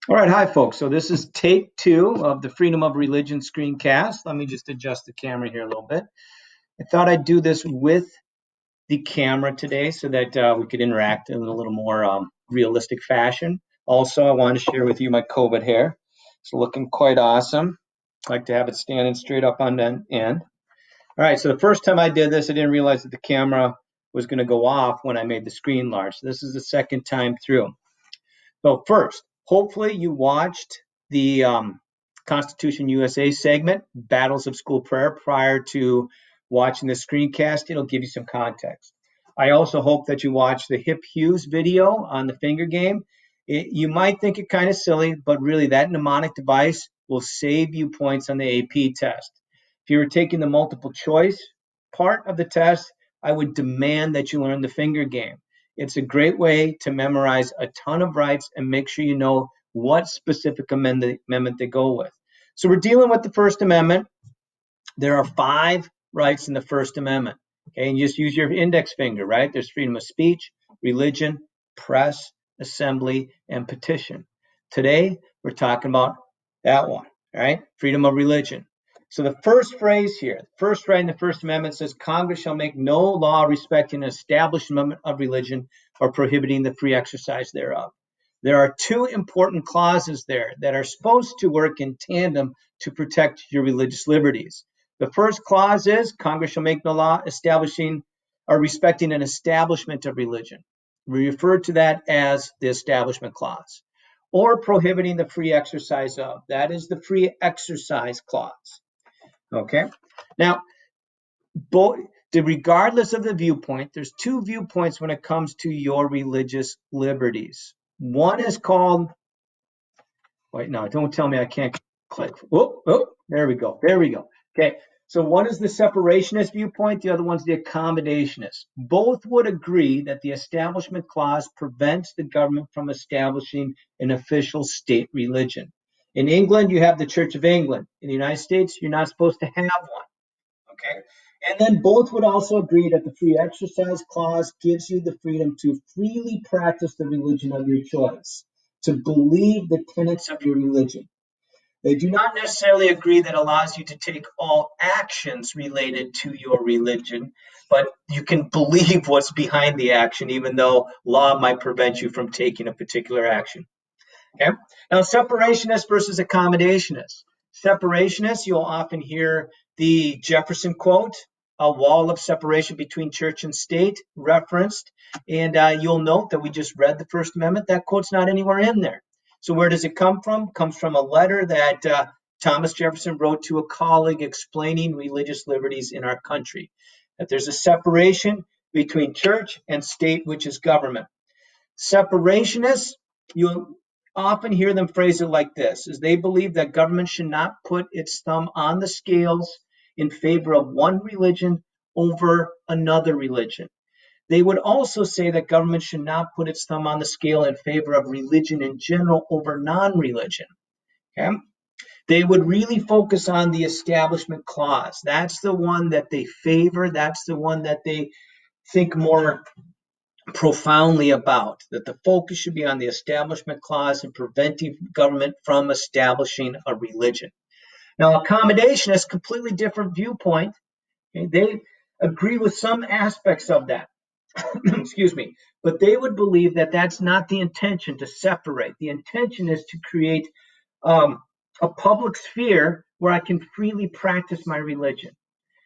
All right, hi folks. So this is take 2 of the Freedom of Religion screencast. Let me just adjust the camera here a little bit. I thought I'd do this with the camera today so that we could interact in a little more realistic fashion. Also, I want to share with you my COVID hair. It's looking quite awesome. I like to have it standing straight up on the end. All right, so the first time I did this, I didn't realize that the camera was going to go off when I made the screen large. So this is the second time through. So first, hopefully you watched the Constitution USA segment, Battles of School Prayer, prior to watching the screencast. It'll give you some context. I also hope that you watch the Hip Hughes video on the finger game. You might think it kind of silly, but really that mnemonic device will save you points on the AP test. If you were taking the multiple choice part of the test, I would demand that you learn the finger game. It's a great way to memorize a ton of rights and make sure you know what specific amendment they go with. So we're dealing with the First Amendment. There are 5 rights in the First Amendment. Okay, and you just use your index finger, right? There's freedom of speech, religion, press, assembly, and petition. Today, we're talking about that one, right? Freedom of religion. So the first phrase here, first right in the First Amendment says, Congress shall make no law respecting an establishment of religion or prohibiting the free exercise thereof. There are 2 important clauses there that are supposed to work in tandem to protect your religious liberties. The first clause is Congress shall make no law establishing or respecting an establishment of religion. We refer to that as the Establishment Clause, or prohibiting the free exercise of. That is the Free Exercise Clause. Okay. Now, regardless of the viewpoint, there's 2 viewpoints when it comes to your religious liberties. One is called, wait, no, don't tell me I can't click. Oh, there we go. Okay. So one is the separationist viewpoint, the other one's the accommodationist. Both would agree that the Establishment Clause prevents the government from establishing an official state religion. In England, you have the Church of England. In the United States, you're not supposed to have one. Okay. And then both would also agree that the Free Exercise Clause gives you the freedom to freely practice the religion of your choice, to believe the tenets of your religion. They do not necessarily agree that allows you to take all actions related to your religion, but you can believe what's behind the action, even though law might prevent you from taking a particular action. Okay. Now, separationists versus accommodationists. Separationists, you'll often hear the Jefferson quote, a wall of separation between church and state, referenced. And you'll note that we just read the First Amendment. That quote's not anywhere in there. So where does it come from? It comes from a letter that Thomas Jefferson wrote to a colleague explaining religious liberties in our country, that there's a separation between church and state, which is government. Separationists, you'll often hear them phrase it like this, is they believe that government should not put its thumb on the scales in favor of one religion over another religion. They would also say that government should not put its thumb on the scale in favor of religion in general over non-religion. Okay? They would really focus on the Establishment Clause. That's the one that they favor. That's the one that they think more profoundly about, that the focus should be on the Establishment Clause and preventing government from establishing a religion. Now, accommodationists, completely different viewpoint. Okay? They agree with some aspects of that. Excuse me. But they would believe that that's not the intention, to separate. The intention is to create a public sphere where I can freely practice my religion.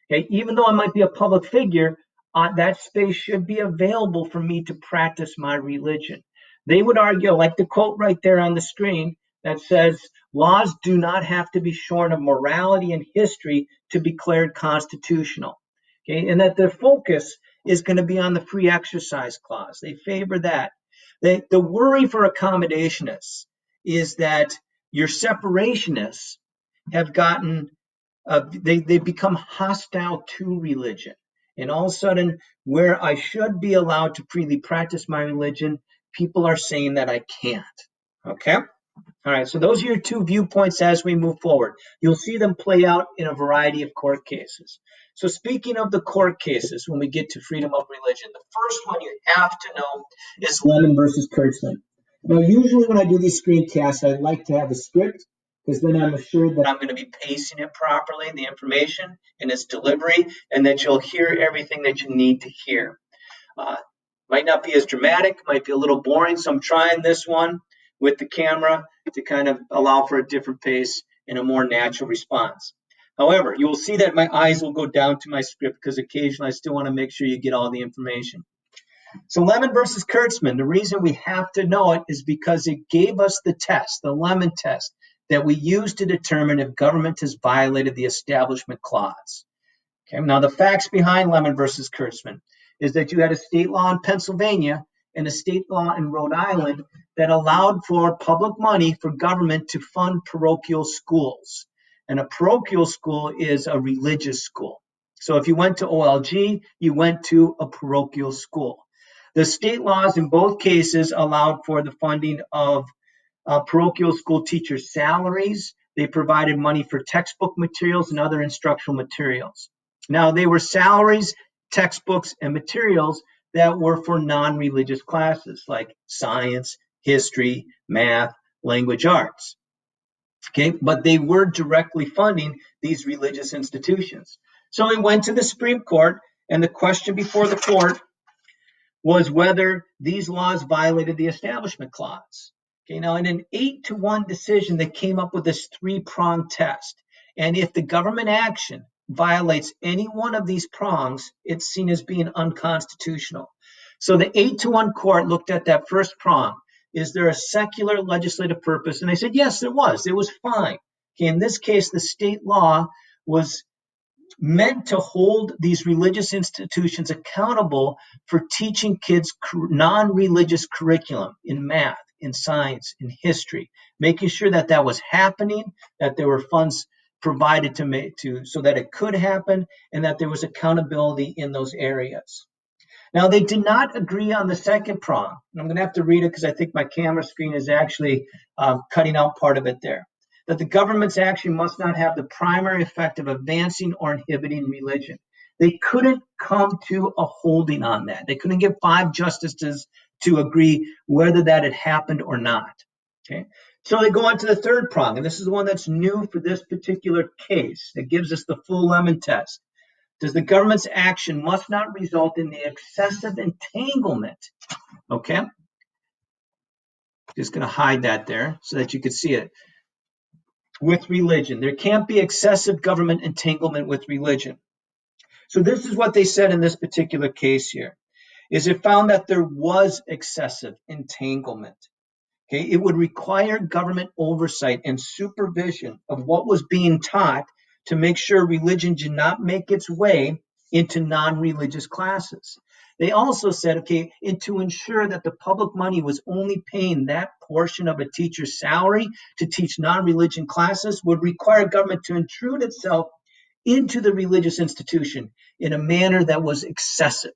Okay? Even though I might be a public figure, that space should be available for me to practice my religion. They would argue, like the quote right there on the screen, that says, laws do not have to be shorn of morality and history to be declared constitutional. Okay? And that their focus is going to be on the Free Exercise Clause. They favor that. The worry for accommodationists is that your separationists have gotten they become hostile to religion. And all of a sudden, where I should be allowed to freely practice my religion, people are saying that I can't. Okay? All right, so those are your 2 viewpoints as we move forward. You'll see them play out in a variety of court cases. So speaking of the court cases, when we get to freedom of religion, the first one you have to know is Lemon versus Kurtzman. Now, usually when I do these screencasts, I like to have a script because then I'm assured that I'm going to be pacing it properly, the information and its delivery, and that you'll hear everything that you need to hear. Might not be as dramatic, might be a little boring, so I'm trying this one with the camera to kind of allow for a different pace and a more natural response. However, you will see that my eyes will go down to my script because occasionally I still want to make sure you get all the information. So Lemon versus Kurtzman, the reason we have to know it is because it gave us the test, the Lemon test, that we use to determine if government has violated the Establishment Clause. Okay, now the facts behind Lemon versus Kurtzman is that you had a state law in Pennsylvania and a state law in Rhode Island that allowed for public money for government to fund parochial schools. And a parochial school is a religious school. So if you went to OLG, you went to a parochial school. The state laws in both cases allowed for the funding of parochial school teachers' salaries. They provided money for textbook materials and other instructional materials. Now, they were salaries, textbooks, and materials that were for non-religious classes like science, history, math, language arts. Okay, but they were directly funding these religious institutions. So we went to the Supreme Court, and the question before the court was whether these laws violated the Establishment Clause. Okay, now in an 8-1 decision, they came up with this three-pronged test. And if the government action violates any one of these prongs, it's seen as being unconstitutional. So the 8-1 court looked at that first prong. Is there a secular legislative purpose? And they said, yes, there was. It was fine. Okay, in this case, the state law was meant to hold these religious institutions accountable for teaching kids non-religious curriculum in math, in science, in history, making sure that that was happening, that there were funds provided to so that it could happen, and that there was accountability in those areas. Now, they did not agree on the second prong. I'm going to have to read it because I think my camera screen is actually cutting out part of it there. That the government's action must not have the primary effect of advancing or inhibiting religion. They couldn't come to a holding on that. They couldn't get 5 justices to agree whether that had happened or not. Okay, so they go on to the third prong, and this is the one that's new for this particular case. It gives us the full Lemon test. Does the government's action must not result in the excessive entanglement? Okay, just going to hide that there so that you could see it. With religion, there can't be excessive government entanglement with religion. So this is what they said in this particular case here. Is it found that there was excessive entanglement. Okay, it would require government oversight and supervision of what was being taught to make sure religion did not make its way into non-religious classes. They also said, okay, and to ensure that the public money was only paying that portion of a teacher's salary to teach non-religion classes would require government to intrude itself into the religious institution in a manner that was excessive.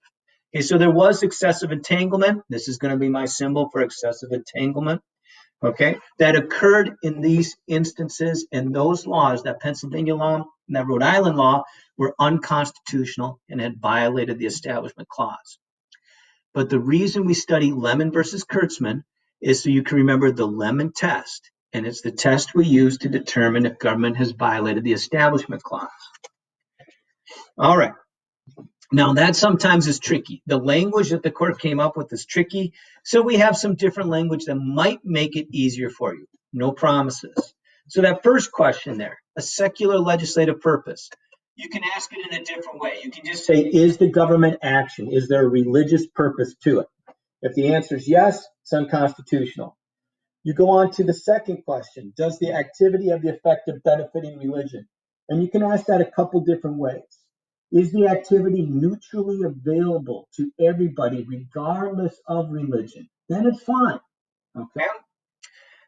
Okay, so there was excessive entanglement. This is going to be my symbol for excessive entanglement. Okay, that occurred in these instances, and those laws, that Pennsylvania law and that Rhode Island law, were unconstitutional and had violated the Establishment Clause. But the reason we study Lemon versus Kurtzman is so you can remember the Lemon test, and it's the test we use to determine if government has violated the Establishment Clause. All right. Now, that sometimes is tricky. The language that the court came up with is tricky, so we have some different language that might make it easier for you. No promises. So that first question there, a secular legislative purpose, you can ask it in a different way. You can just say, is the government action, is there a religious purpose to it? If the answer is yes, it's unconstitutional. You go on to the second question, does the activity have the effect of benefiting religion? And you can ask that a couple different ways. Is the activity neutrally available to everybody regardless of religion? Then it's fine. Okay.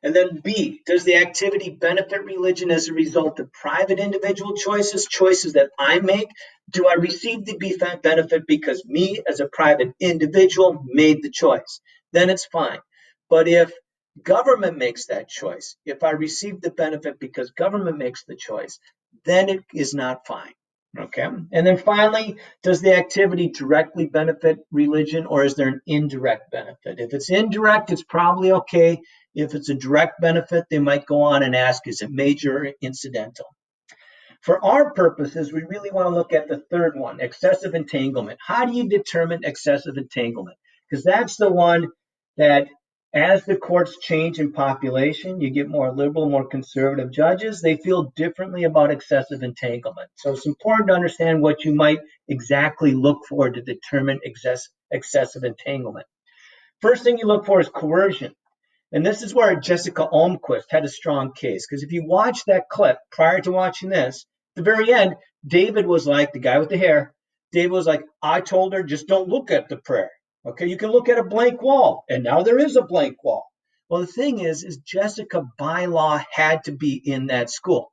And then B, does the activity benefit religion as a result of private individual choices that I make? Do I receive the benefit because me as a private individual made the choice? Then it's fine. But if government makes that choice, if I receive the benefit because government makes the choice, then it is not fine. Okay. And then finally, does the activity directly benefit religion, or is there an indirect benefit? If it's indirect, it's probably okay. If it's a direct benefit, they might go on and ask, is it major or incidental? For our purposes, we really want to look at the third one, excessive entanglement. How do you determine excessive entanglement? Because that's the one that, as the courts change in population, you get more liberal, more conservative judges, they feel differently about excessive entanglement. So it's important to understand what you might exactly look for to determine excessive entanglement. First thing you look for is coercion. And this is where Jessica Almquist had a strong case. Because if you watch that clip prior to watching this, at the very end, David was like, the guy with the hair, David was like, I told her, just don't look at the prayer. Okay, you can look at a blank wall. And now there is a blank wall. Well, the thing is Jessica by law had to be in that school.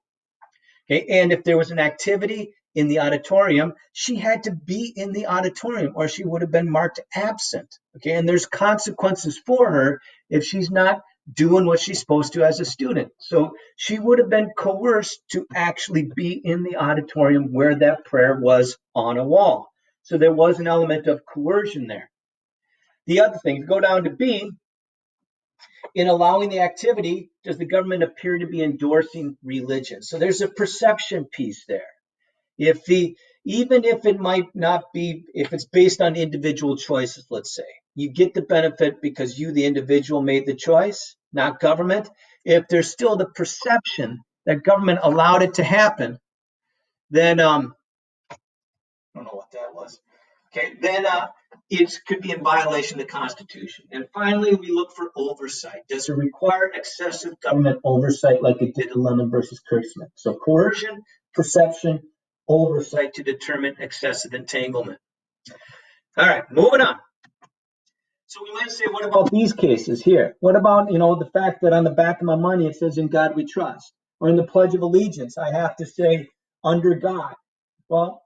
Okay, and if there was an activity in the auditorium, she had to be in the auditorium or she would have been marked absent. Okay, and there's consequences for her if she's not doing what she's supposed to as a student. So she would have been coerced to actually be in the auditorium where that prayer was on a wall. So there was an element of coercion there. The other thing, to go down to B, in allowing the activity, does the government appear to be endorsing religion? So there's a perception piece there. Even if it might not be, if it's based on individual choices, let's say, you get the benefit because you, the individual, made the choice, not government. If there's still the perception that government allowed it to happen, then I don't know what that was. Okay, then it could be in violation of the Constitution. And finally, we look for oversight. Does it require excessive government oversight like it did in Lemon versus Kurtzman? So coercion, perception, oversight to determine excessive entanglement. All right, moving on. So we might say, what about these cases here? What about, the fact that on the back of my money it says, in God we trust? Or in the Pledge of Allegiance, I have to say, under God. Well,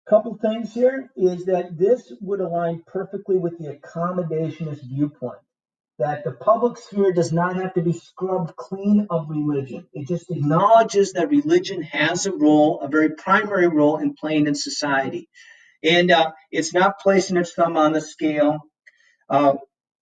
couple things here is that this would align perfectly with the accommodationist viewpoint, that the public sphere does not have to be scrubbed clean of religion. It just acknowledges that religion has a role, a very primary role in playing in society. And it's not placing its thumb on the scale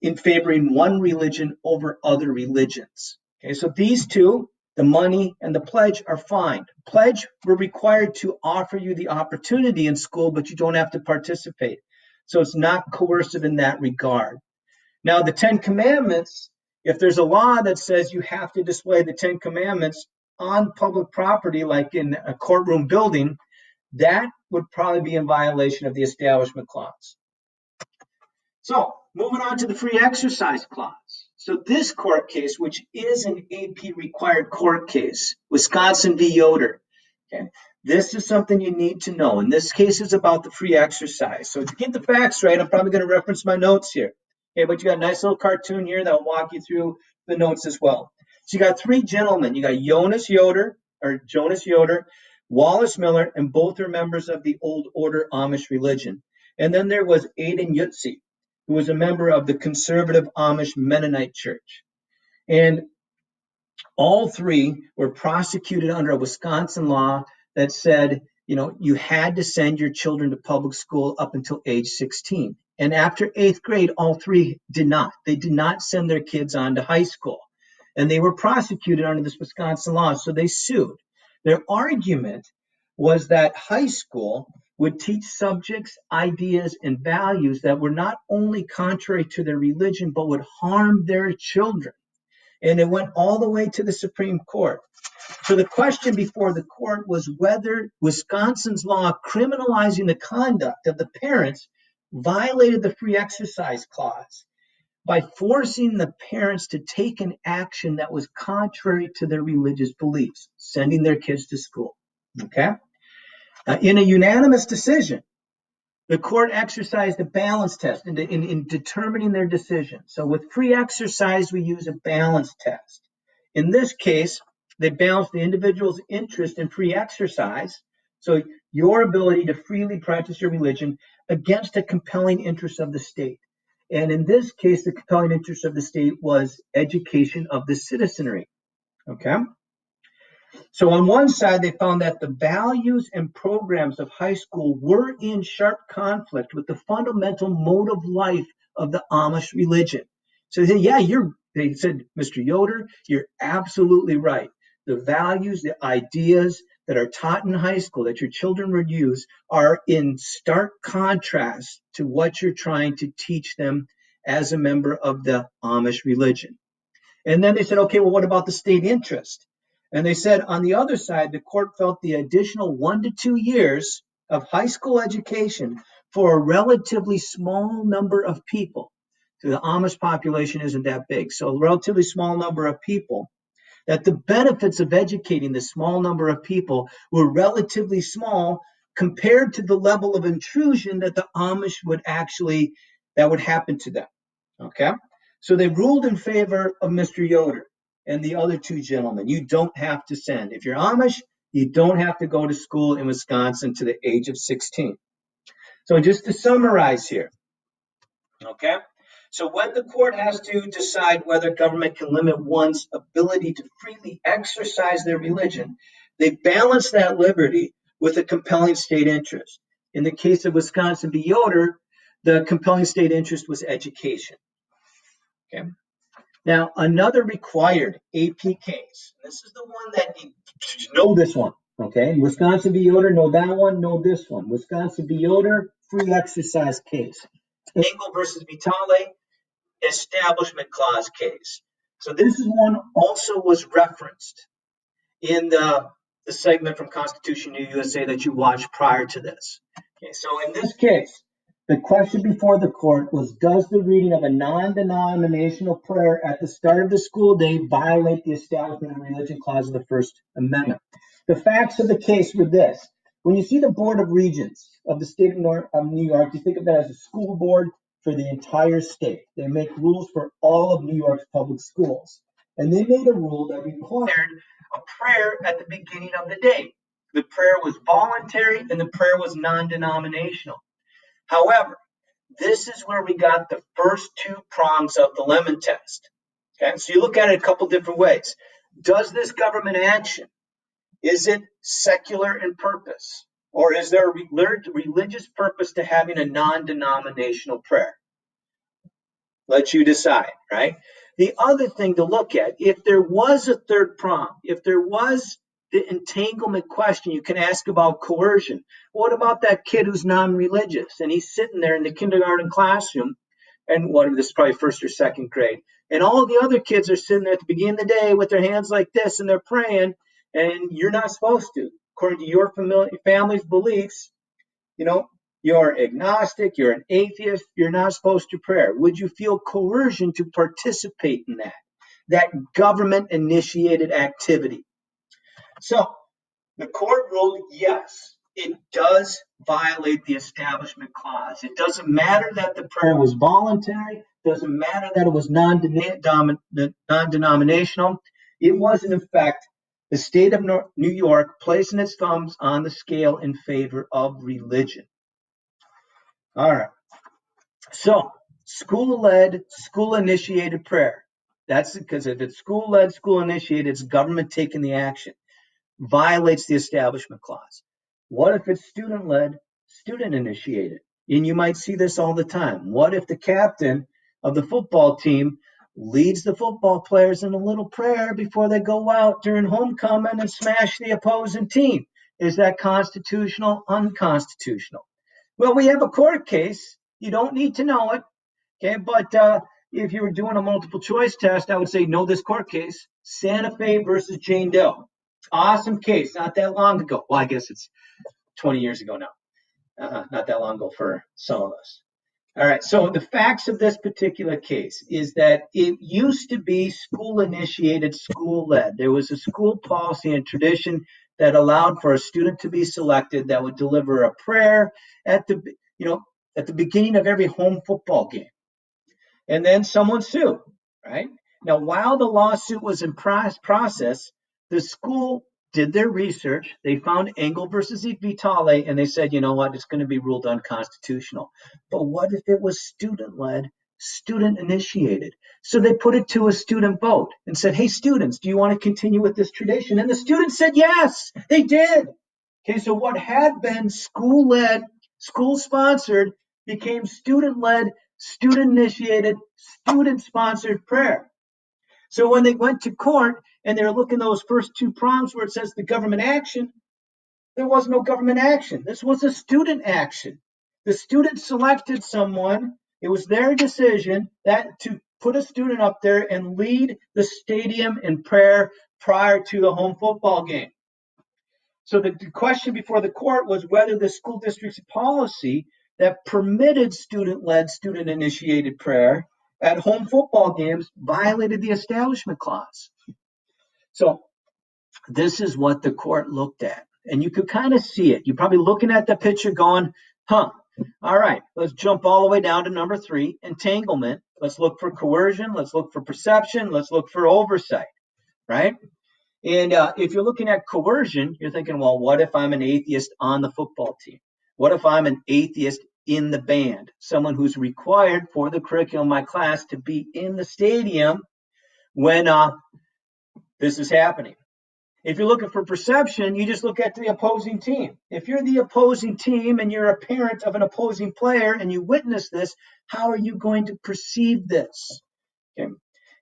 in favoring one religion over other religions. Okay, so these two, the money and the pledge, are fine. Pledge, we're required to offer you the opportunity in school, but you don't have to participate. So it's not coercive in that regard. Now, the 10 Commandments, if there's a law that says you have to display the 10 Commandments on public property, like in a courtroom building, that would probably be in violation of the Establishment Clause. So, moving on to the free exercise clause. So this court case, which is an AP required court case, Wisconsin v. Yoder. Okay. This is something you need to know. And this case is about the free exercise. So to get the facts right, I'm probably going to reference my notes here. Okay, but you got a nice little cartoon here that will walk you through the notes as well. So you got three gentlemen. You got Jonas Yoder, Wallace Miller, and both are members of the Old Order Amish religion. And then there was Aiden Yutzi, who was a member of the conservative Amish Mennonite Church. And all three were prosecuted under a Wisconsin law that said, you had to send your children to public school up until age 16. And after 8th grade, all three did not. They did not send their kids on to high school. And they were prosecuted under this Wisconsin law, so they sued. Their argument was that high school would teach subjects, ideas, and values that were not only contrary to their religion, but would harm their children. And it went all the way to the Supreme Court. So the question before the court was whether Wisconsin's law criminalizing the conduct of the parents violated the free exercise clause by forcing the parents to take an action that was contrary to their religious beliefs, sending their kids to school. Okay? In a unanimous decision, the court exercised a balance test in determining their decision. So with free exercise, we use a balance test. In this case, they balanced the individual's interest in free exercise, so your ability to freely practice your religion, against a compelling interest of the state. And in this case, the compelling interest of the state was education of the citizenry. Okay? So on one side, they found that the values and programs of high school were in sharp conflict with the fundamental mode of life of the Amish religion. So they said, yeah, they said, Mr. Yoder, you're absolutely right. The values, the ideas that are taught in high school that your children would use are in stark contrast to what you're trying to teach them as a member of the Amish religion. And then they said, okay, well, what about the state interest? And they said, on the other side, the court felt the additional 1 to 2 years of high school education for a relatively small number of people. So the Amish population isn't that big. So a relatively small number of people, that the benefits of educating this small number of people were relatively small compared to the level of intrusion that the Amish that would happen to them. Okay? So they ruled in favor of Mr. Yoder and the other two gentlemen. You don't have to send. If you're Amish, you don't have to go to school in Wisconsin to the age of 16. So just to summarize here, okay? So when the court has to decide whether government can limit one's ability to freely exercise their religion, they balance that liberty with a compelling state interest. In the case of Wisconsin v. Yoder, the compelling state interest was education. Okay. Now, another required AP case. This is the one that you know this one. Okay. Wisconsin v. Yoder, know that one, know this one. Wisconsin v. Yoder, free exercise case. Engel versus Vitale, establishment clause case. So this is one also was referenced in the segment from Constitution New USA that you watched prior to this. Okay, so in this case, the question before the court was, does the reading of a non-denominational prayer at the start of the school day violate the Establishment of Religion Clause of the First Amendment? The facts of the case were this. When you see the Board of Regents of the state of New York, you think of that as a school board for the entire state. They make rules for all of New York's public schools. And they made a rule that required a prayer at the beginning of the day. The prayer was voluntary and the prayer was non-denominational. However, this is where we got the first two prongs of the Lemon test. Okay, so you look at it a couple different ways. Does this government action, is it secular in purpose? Or is there a religious purpose to having a non-denominational prayer? Let you decide, right? The other thing to look at, if there was a third prong, if there was the entanglement question, you can ask about coercion. What about that kid who's non-religious and he's sitting there in the kindergarten classroom, and this is probably first or second grade, and all the other kids are sitting there at the beginning of the day with their hands like this and they're praying, and you're not supposed to, according to your family's beliefs. You're agnostic, you're an atheist, you're not supposed to pray. Would you feel coercion to participate in that government initiated activity? So the court ruled yes, it does violate the Establishment Clause. It doesn't matter that the prayer was voluntary, doesn't matter that it was non-denominational. It was, in effect, the state of New York placing its thumbs on the scale in favor of religion. All right. So, school-led, school-initiated prayer. That's because if it's school-led, school-initiated, it's government taking the action. Violates the Establishment Clause. What if it's student-led, student-initiated? And you might see this all the time. What if the captain of the football team leads the football players in a little prayer before they go out during homecoming and smash the opposing team? Is that constitutional, unconstitutional? Well, we have a court case. You don't need to know it. Okay, but if you were doing a multiple choice test, I would say know this court case. Santa Fe versus Jane Doe. Awesome case, not that long ago. Well, I guess it's 20 years ago now. Not that long ago for some of us. All right, so the facts of this particular case is that it used to be school-initiated, school-led. There was a school policy and tradition that allowed for a student to be selected that would deliver a prayer at the beginning of every home football game. And then someone sued, right? Now, while the lawsuit was in process, the school did their research. They found Engel versus Vitale, and they said, you know what, it's going to be ruled unconstitutional. But what if it was student-led, student initiated. So they put it to a student vote and said, hey, students, do you want to continue with this tradition? And the students said, yes, they did. Okay, so what had been school-led, school-sponsored became student-led, student-initiated, student-sponsored prayer. So when they went to court and they were looking at those first two prongs where it says the government action, there was no government action. This was a student action. The student selected someone. It was their decision that to put a student up there and lead the stadium in prayer prior to the home football game. So the question before the court was whether the school district's policy that permitted student-led, student-initiated prayer at home football games violated the Establishment Clause. So this is what the court looked at. And you could kind of see it. You're probably looking at the picture going, all right, let's jump all the way down to number 3, entanglement. Let's look for coercion. Let's look for perception. Let's look for oversight, right? And if you're looking at coercion, you're thinking, well, what if I'm an atheist on the football team? What if I'm an atheist in the band? Someone who's required for the curriculum of my class to be in the stadium when this is happening. If you're looking for perception, you just look at the opposing team. If you're the opposing team and you're a parent of an opposing player and you witness this, how are you going to perceive this? Okay.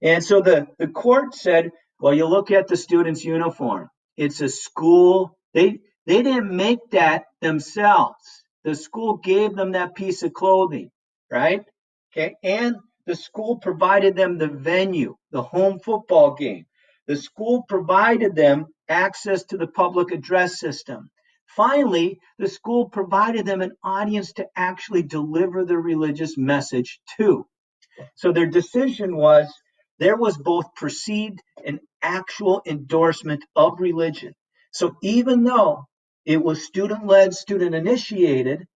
And so the court said, well, you look at the student's uniform. It's a school. They didn't make that themselves. The school gave them that piece of clothing, right? Okay. And the school provided them the venue, the home football game. The school provided them access to the public address system. Finally, the school provided them an audience to actually deliver the religious message to. So their decision was there was both perceived and actual endorsement of religion. So even though it was student-led, student-initiated,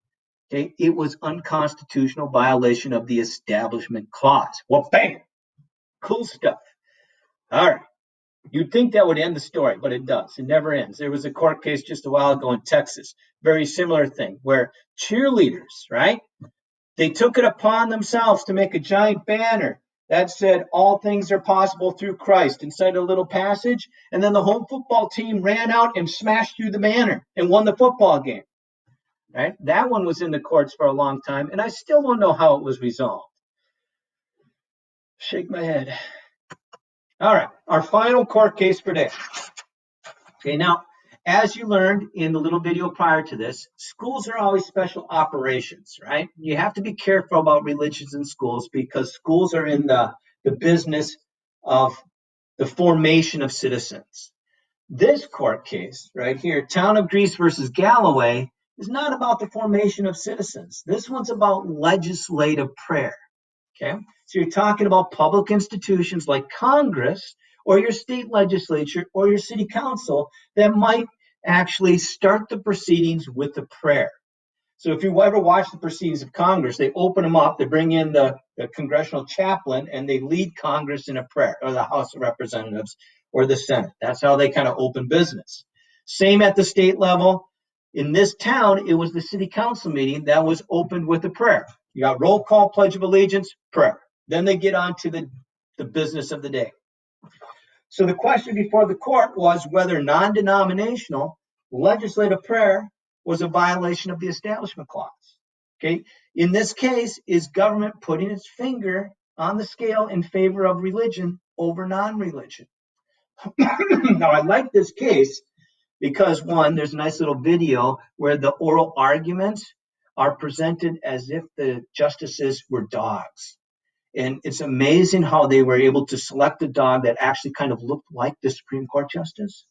okay, it was unconstitutional violation of the Establishment Clause. Well, bam, cool stuff. All right. You'd think that would end the story, but it does. It never ends. There was a court case just a while ago in Texas, very similar thing, where cheerleaders, right? They took it upon themselves to make a giant banner that said, all things are possible through Christ, inside a little passage. And then the home football team ran out and smashed through the banner and won the football game. Right? That one was in the courts for a long time, and I still don't know how it was resolved. Shake my head. All right, our final court case for today. Okay, now, as you learned in the little video prior to this, schools are always special operations, right? You have to be careful about religions in schools because schools are in the business of the formation of citizens. This court case right here, Town of Greece versus Galloway, is not about the formation of citizens. This one's about legislative prayer. Okay, so you're talking about public institutions like Congress or your state legislature or your city council that might actually start the proceedings with a prayer. So if you ever watch the proceedings of Congress, they open them up, they bring in the congressional chaplain, and they lead Congress in a prayer, or the House of Representatives or the Senate. That's how they kind of open business. Same at the state level. In this town, it was the city council meeting that was opened with a prayer. You got roll call, pledge of allegiance, prayer. Then they get on to the business of the day. So the question before the court was whether non-denominational legislative prayer was a violation of the Establishment Clause. Okay. In this case, is government putting its finger on the scale in favor of religion over non-religion? Now, I like this case because, one, there's a nice little video where the oral arguments are presented as if the justices were dogs. And it's amazing how they were able to select a dog that actually kind of looked like the Supreme Court justice.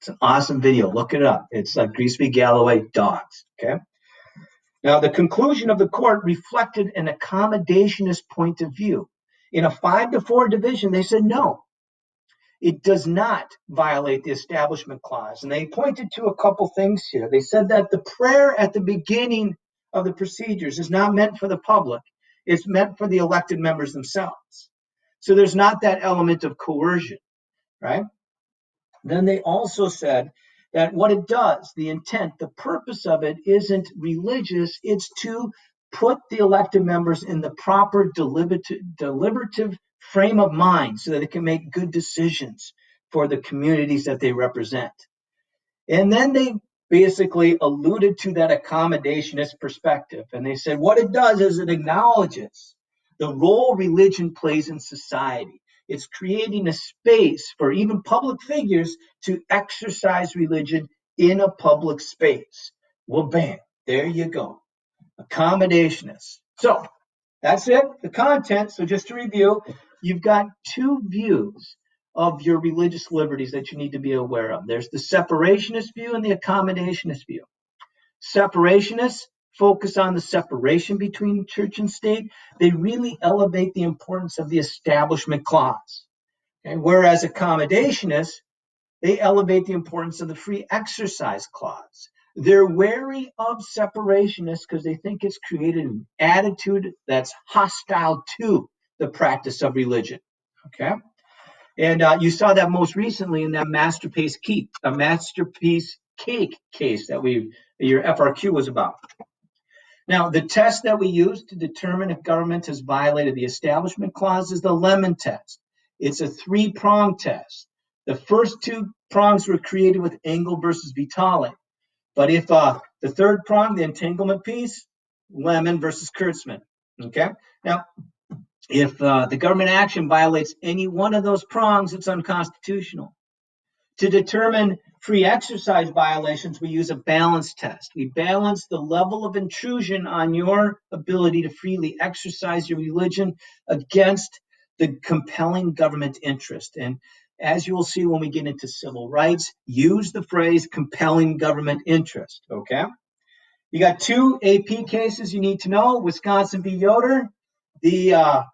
It's an awesome video. Look it up. It's like Greece v. Galloway dogs. Okay. Now, the conclusion of the court reflected an accommodationist point of view. In a 5-4 division, they said no. It does not violate the Establishment Clause. And they pointed to a couple things here. They said that the prayer at the beginning of the procedures is not meant for the public. It's meant for the elected members themselves. So there's not that element of coercion, right? Then they also said that what it does, the intent, the purpose of it isn't religious, it's to put the elected members in the proper deliberative frame of mind so that they can make good decisions for the communities that they represent. And then they basically alluded to that accommodationist perspective. And they said what it does is it acknowledges the role religion plays in society. It's creating a space for even public figures to exercise religion in a public space. Well, bam, there you go. Accommodationists. So that's it, the content. So just to review, you've got two views of your religious liberties that you need to be aware of. There's the separationist view and the accommodationist view. Separationists focus on the separation between church and state. They really elevate the importance of the Establishment Clause. Okay? Whereas accommodationists, they elevate the importance of the Free Exercise Clause. They're wary of separationists because they think it's created an attitude that's hostile to the practice of religion. Okay? And you saw that most recently in that masterpiece cake case that your FRQ was about. Now, the test that we use to determine if government has violated the Establishment Clause is the Lemon test. It's a 3-prong test. The first 2 prongs were created with Engel versus Vitale. But if the third prong, the entanglement piece, Lemon versus Kurtzman. Okay? Now, if the government action violates any one of those prongs, it's unconstitutional. To determine free exercise violations, we use a balance test. We balance the level of intrusion on your ability to freely exercise your religion against the compelling government interest. And as you will see when we get into civil rights, use the phrase compelling government interest, okay? You got 2 AP cases you need to know. Wisconsin v. Yoder, the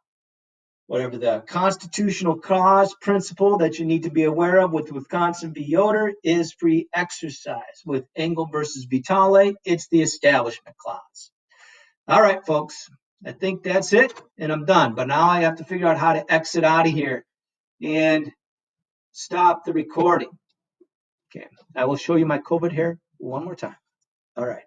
constitutional clause principle that you need to be aware of with Wisconsin v. Yoder is free exercise. With Engel versus Vitale, it's the Establishment Clause. All right, folks, I think that's it, and I'm done. But now I have to figure out how to exit out of here and stop the recording. Okay, I will show you my COVID hair one more time. All right.